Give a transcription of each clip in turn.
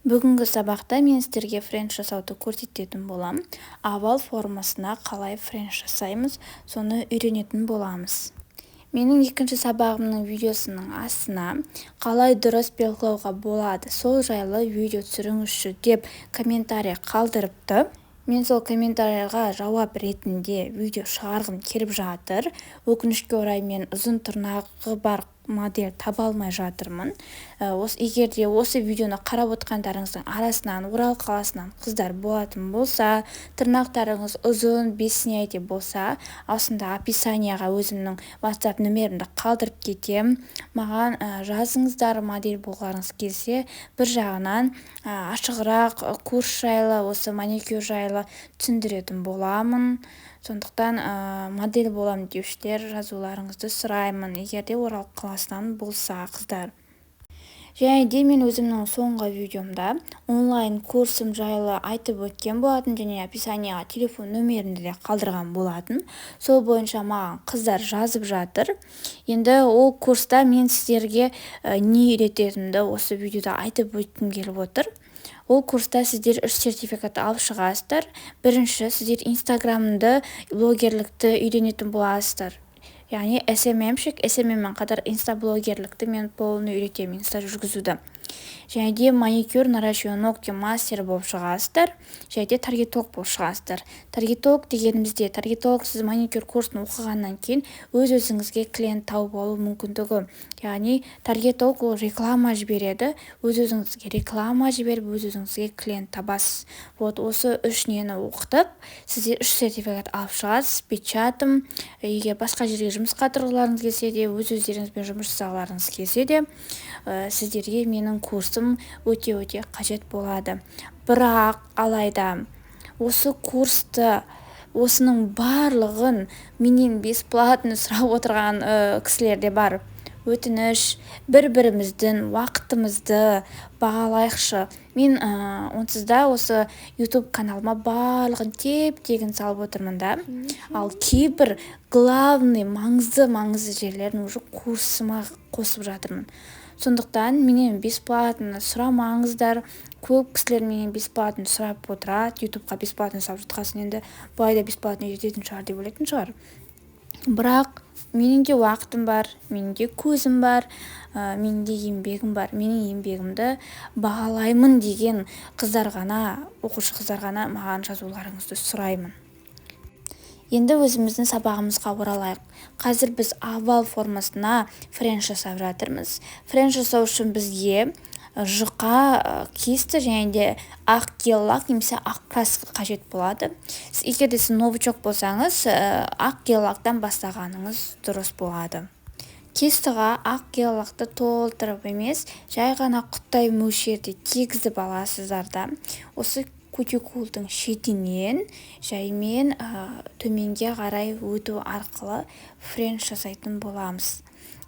Бүгінгі сабақта мен сіздерге френч жасауды көрсететін боламын. Овал формасына қалай френч жасаймыз, соны үйренетін боламыз. Менің екінші сабағымның видеосының астына қалай дұрыс белгілеуға болады, сол жайлы видео түсіріңізші деп комментарий қалдырыпты. Мен сол комментарийға жауап ретінде видео шығарғым келіп жатыр. Өкінішке орай мен ұзын тырнағы бар модель таба алмай жатырмын. Егер де осы видеоны қарап отқандарыңыздың арасынан Орал қаласынан қыздар болатын болса, тырнақтарыңыз ұзын, бесняйте болса, осында описанияға өзімнің WhatsApp нөмірімді қалдырып кетем. Маған жазыңыздар, модель болғаныңыз келсе, бір жағынан ашығырақ курс жайлы, осы маникюр жайлы түсіндіретін боламын. Сондықтан модель болам деушілер жазуларыңызды сұраймын, егер де Орал қаласынан болса қыздар. Және де мен өзімнің соңғы видеомда онлайн курсым жайлы айтып өткен болатын, және описанияға телефон нөмірімді де қалдырған болатын. Сол бойынша маған қыздар жазып жатыр. Енді ол курста мен сіздерге не үйрететінімді осы видеода айтып өткім келіп отыр. Ол курста сіздер 3 сертификат алып шығасыздар. Бірінші, сіздер инстаграмды, блогерлікті үйренетін боласыздар. Яғни SMM-шік, SMM-мен қатар инстаблогерлікті мен полны үйретемін, инста жүргізуді. Және де маникюр, наращивание ногти мастер болып шығасыздар. Және де таргетолог болып шығасыздар. Таргетолог дегенімізде, таргетолог сіз маникюр курсын оқығаннан кейін өз-өзіңізге клиент тауып алу мүмкіндігі. Яғни таргетолог ол реклама жібереді, өз-өзіңізге реклама жіберіп, өз-өзіңізге клиент табасыз. Осы 3 нені оқытып, сіздер 3 сертификат алып шығасыз. Печатым, егер басқа жерге жұмысқа тұрғыларыңыз келсе де, өз-өздеріңізбен жұмыс жасағыларыңыз келсе де, сіздерге менің курсым өте қажет болады. Бірақ алайда осы курсты, осының барлығын менен бесплатно сұрап отырған кісілер де бар. Өтініш, бір-біріміздің уақытымызды бағалайықшы. Мен онсызда осы YouTube каналыма барлығын теп-тегін салып отырмын да. Ал кейбір главный, маңызды жерлерін уже курсыма қосып жатырмын. Сондықтан менен бесплатно сұрамаңыздар. Көп кісілер менен бесплатно сұрап отырады. YouTubeға бесплатно салып жатқасын, енді былай бесплатно үйрететін шығар деп ойлайтын шығар. Бірақ менің де уақытым бар, менің де көзім бар, менің де еңбегім бар. Менің еңбегімді бағалаймын деген қыздар ғана, оқушы қыздар ғана маған жазуларыңызды сұраймын. Енді өзіміздің сабағымызға оралайық. Қазір біз овал формасына френч жасап жатырмыз. Френч жасау үшін бізге жұқа кисті және де ақ гель-лак немесе ақ краска қажет болады. Егер де сіз новичок болсаңыз, ақ гель-лактан бастағаныңыз дұрыс болады. Кистіға ақ гель-лакты толтырып емес, жай ғана құттай мөлшерде кигізіп аласыздар да. Осы кутикулдың шетінен жаймен төменге қарай өту арқылы френч жасайтын боламыз.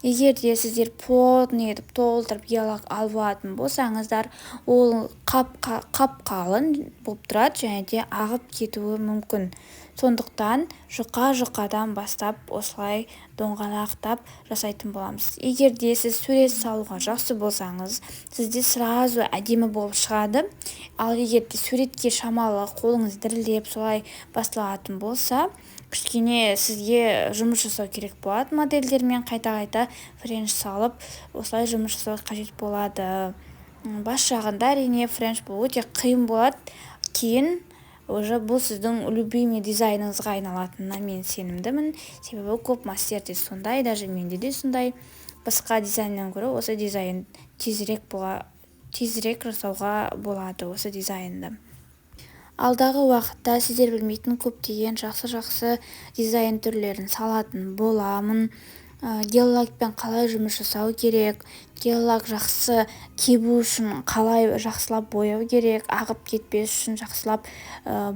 Егер де сіздер плотный етіп толтырып гель-лак алып алатын болсаңыздар, ол қап-қалың болып тұрады және де ағып кетуі мүмкін. Сондықтан жұқа-жұқадан бастап осылай доңғалақтап жасайтын боламыз. Егер де сіз сурет салуға жақсы болсаңыз, сізде сразу әдемі болып шығады. Ал егер де суретке шамалы қолыңыз дірілдеп солай басталатын болса, кішкене сізге жұмыс жасау керек болады. Модельдермен қайта-қайта френч салып, осылай жұмыс жасау қажет болады. Бас жағында әрине френч бұл өте қиын болады. Кейін уже бұл сіздің любимый дизайныңызға айналатынына мен сенімдімін. Себебі көп мастерде сондай, даже менде де сондай. Басқа дизайннан гөрі осы дизайн тезірек жасауға болады осы дизайнды. Алдағы уақытта сіздер білмейтін көптеген жақсы дизайн түрлерін салатын боламын. Гель-лакпен қалай жұмыс жасау керек, гель-лак жақсы кебу үшін қалай жақсылап бояу керек, ағып кетпес үшін жақсылап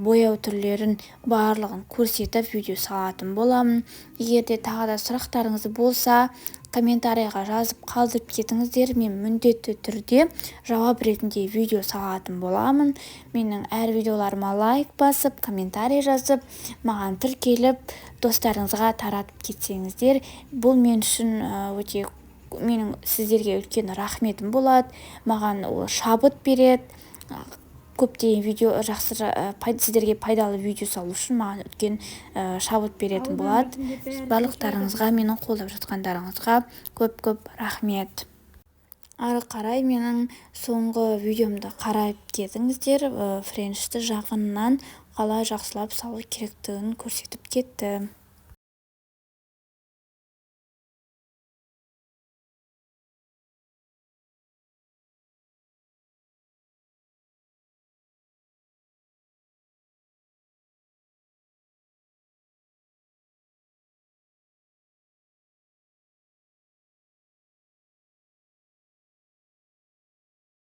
бояу түрлерін барлығын көрсетіп видео салатын боламын. Егер де тағы да сұрақтарыңыз болса, комментарийға жазып қалдырып кетіңіздер, мен міндетті түрде жауап ретінде видео салатын боламын. Менің әр видеоларыма лайк басып, комментарий жазып, маған тіркеліп, достарыңызға таратып кетсеңіздер, бұл мен үшін менің сіздерге үлкен рахметім болады. Маған ол шабыт береді. көптеген видео сіздерге пайдалы видео салу үшін маған үлкен шабыт беретін болады. Барлықтарыңызға, менің қолдап жатқандарыңызға көп рахмет. Ары қарай менің соңғы видеомды қарап кетіңіздер. Френчті жағынан қалай жақсылап салу керектігін көрсетіп кетті.